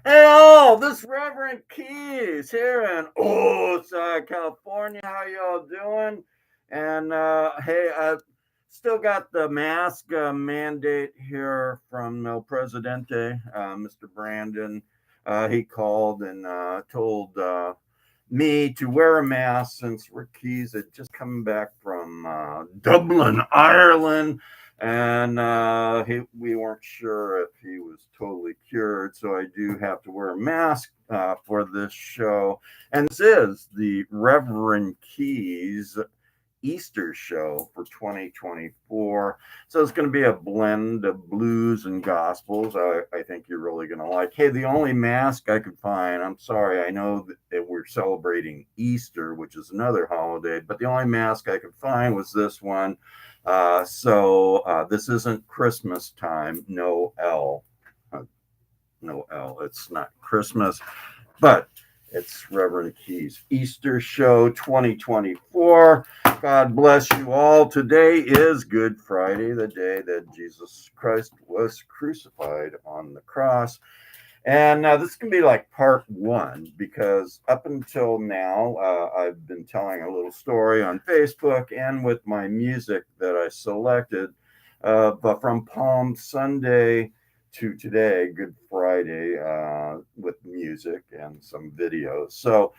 Hey all, this Reverend Keys here in California. How y'all doing? And hey, I still got the mask mandate here from El Presidente, Mr. Brandon. He called and told me to wear a mask since Rick Keys had just come back from Dublin, Ireland, and we weren't sure if he was totally cured, so I do have to wear a mask for this show. And this is the Reverend Keys Easter show for 2024. So it's going to be a blend of blues and gospels. I think you're really going to like. Hey, the only mask I could find, I'm sorry, I know that we're celebrating Easter, which is another holiday, but the only mask I could find was this one. This isn't Christmas time. No L. No L. It's not Christmas, but it's Reverend Keys Easter Show 2024. God bless you all. Today is Good Friday, the day that Jesus Christ was crucified on the cross. And this can be like part one because up until now, I've been telling a little story on Facebook and with my music that I selected. But from Palm Sunday to today, Good Friday, with music and some videos. So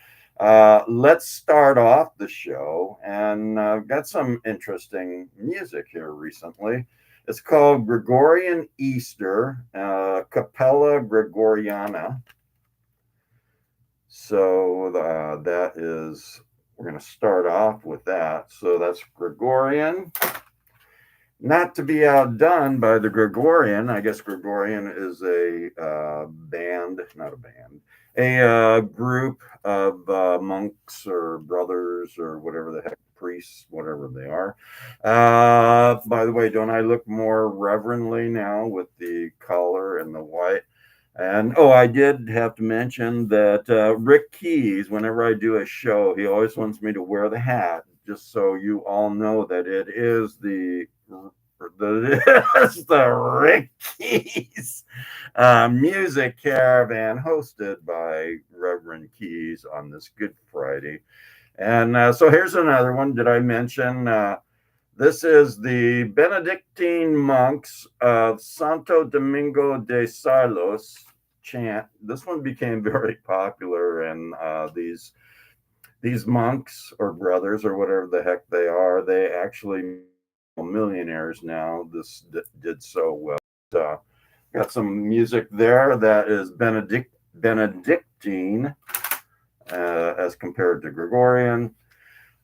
let's start off the show. And got some interesting music here recently. It's called Gregorian Easter, Capella Gregoriana. So that is, we're going to start off with that. So that's Gregorian. Not to be outdone by the Gregorian. I guess Gregorian is a band, not a band, a group of monks or brothers or whatever the heck, priests, whatever they are. By the way, don't I look more reverently now with the collar and the white? And oh, I did have to mention that Rick Keys, whenever I do a show, he always wants me to wear the hat, just so you all know that it is the Rick Keys Music Caravan, hosted by Reverend Keys on this Good Friday. And so here's another one. Did I mention? This is the Benedictine monks of Santo Domingo de Silos chant. This one became very popular, and these monks or brothers or whatever the heck they are, they actually millionaires now. This did so well. Got some music there that is Benedictine as compared to Gregorian.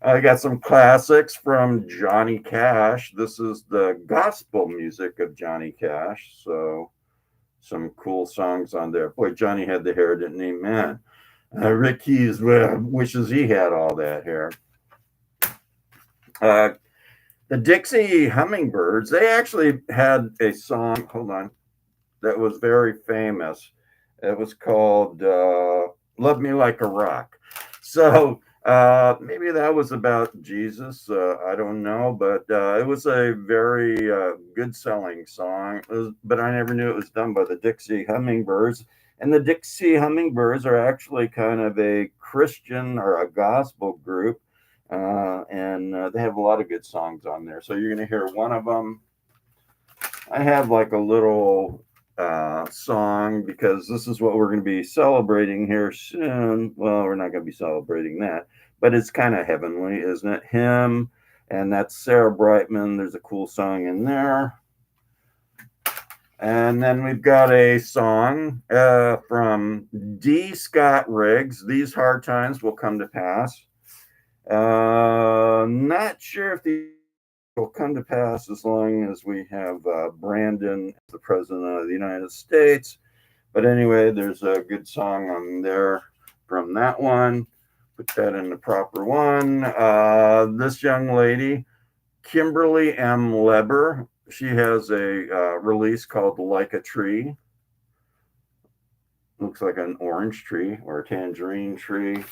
I got some classics from Johnny Cash. This is the gospel music of Johnny Cash. So some cool songs on there. Boy, Johnny had the hair, didn't he? Man, Rick Keys wishes he had all that hair. The Dixie Hummingbirds, they actually had a song, hold on, that was very famous. It was called Love Me Like a Rock. So maybe that was about Jesus. I don't know, but it was a very good selling song. But I never knew it was done by the Dixie Hummingbirds. And the Dixie Hummingbirds are actually kind of a Christian or a gospel group. And they have a lot of good songs on there. So you're going to hear one of them. I have like a little song because this is what we're going to be celebrating here soon. Well, we're not going to be celebrating that, but it's kind of heavenly, isn't it? Hymn, and that's Sarah Brightman. There's a cool song in there. And then we've got a song from D. Scott Riggs. These hard times will come to pass. Not sure if the will come to pass as long as we have Brandon, the president of the United States. But anyway, there's a good song on there from that one. Put that in the proper one. This young lady, Kimberly M. Leber, she has a release called Like a Tree. Looks like an orange tree or a tangerine tree.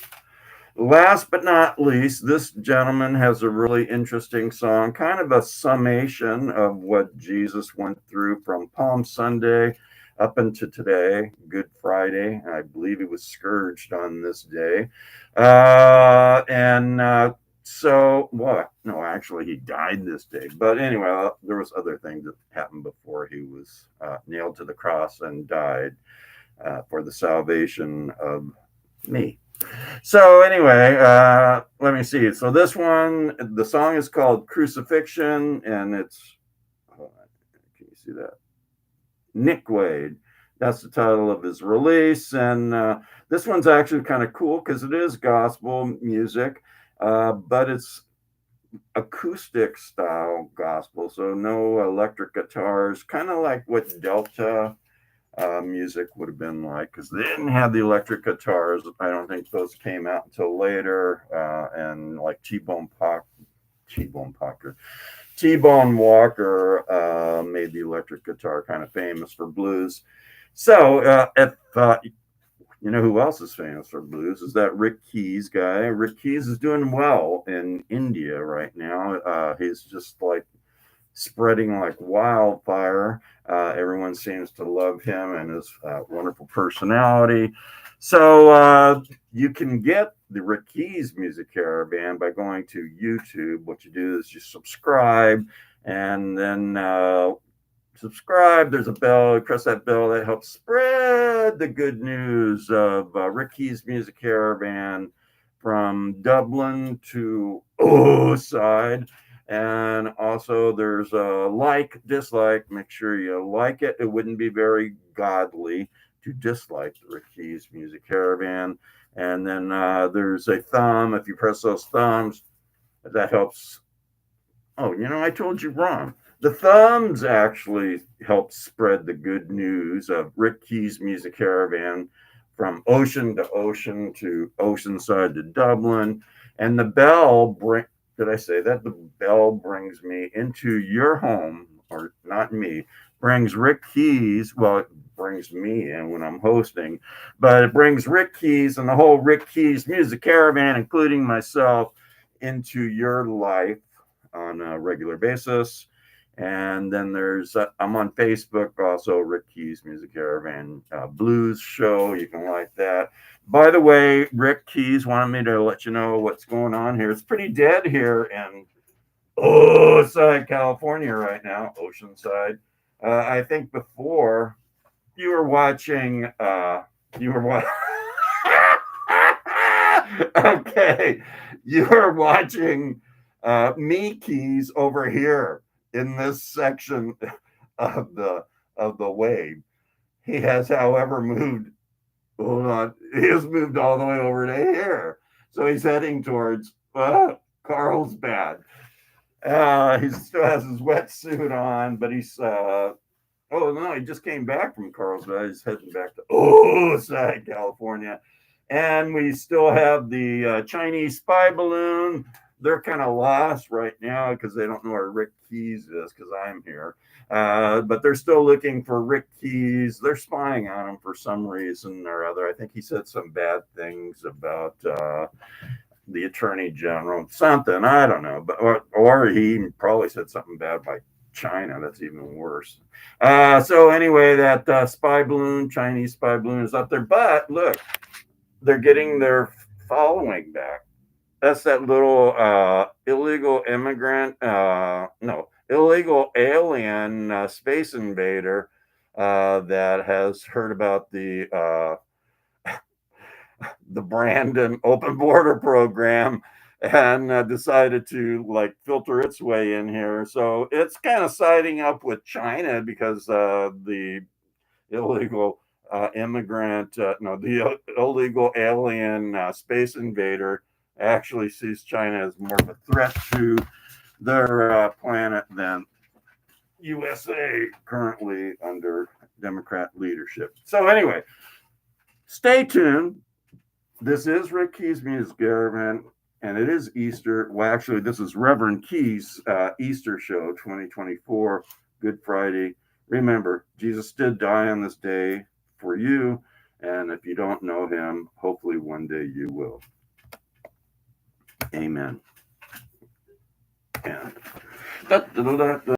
Last but not least, this gentleman has a really interesting song, kind of a summation of what Jesus went through from Palm Sunday up until today, Good Friday. I believe he was scourged on this day. And so, well, no, actually, he died this day. But anyway, there was other things that happened before he was nailed to the cross and died for the salvation of me. So anyway, let me see. So this one, the song is called Crucifixion, and it's, hold on, can you see that? Nick Wade. That's the title of his release. And this one's actually kind of cool because it is gospel music, but it's acoustic style gospel. So no electric guitars, kind of like what Delta music would have been like, because they didn't have the electric guitars. I don't think those came out until later. And like T-Bone Walker made the electric guitar kind of famous for blues. So if you know who else is famous for blues, is that Rick Keys guy. Rick Keys is doing well in India right now. He's just like spreading like wildfire. Everyone seems to love him and his wonderful personality. So you can get the Rick Keys Music Caravan by going to YouTube. What you do is you subscribe, and then subscribe. There's a bell. Press that bell. That helps spread the good news of Rick Keys Music Caravan from Dublin to side. And also, there's a like, dislike. Make sure you like it. It wouldn't be very godly to dislike the Rick Keys Music Caravan. And then there's a thumb. If you press those thumbs, that helps. Oh, I told you wrong. The thumbs actually help spread the good news of Rick Keys Music Caravan from ocean to ocean to Oceanside to Dublin. And the bell did I say that? The bell brings me into your home, or not me, brings Rick Keys. Well, it brings me in when I'm hosting, but it brings Rick Keys and the whole Rick Keys Music Caravan, including myself, into your life on a regular basis. And then I'm on Facebook also, Rick Keys Music Caravan Blues Show. You can like that. By the way, Rick Keys wanted me to let you know what's going on here. It's pretty dead here in Oceanside, California right now, Oceanside. I think before you were watching, okay, you were watching me, Keys, over here in this section of the wave. He has, however, moved. Hold on, he has moved all the way over to here, so he's heading towards Carlsbad. He still has his wetsuit on, but he's oh no, he just came back from Carlsbad. He's heading back to Oceanside, California, and we still have the Chinese spy balloon. They're kind of lost right now because they don't know where Rick Keys is because I'm here. But they're still looking for Rick Keys. They're spying on him for some reason or other. I think he said some bad things about the attorney general, something, I don't know, but or he probably said something bad by China. That's even worse. So anyway, that Chinese spy balloon is up there. But look, they're getting their following back. That's that little illegal immigrant, illegal alien space invader that has heard about the Brandon open border program and decided to like filter its way in here. So it's kind of siding up with China because the illegal the illegal alien space invader actually sees China as more of a threat to their planet than USA currently under Democrat leadership. So anyway, stay tuned. This is Rick Keys Music Caravan, and it is Easter. Well, actually, this is Reverend Keys' Easter show 2024, Good Friday. Remember, Jesus did die on this day for you, and if you don't know him, hopefully one day you will. Amen. And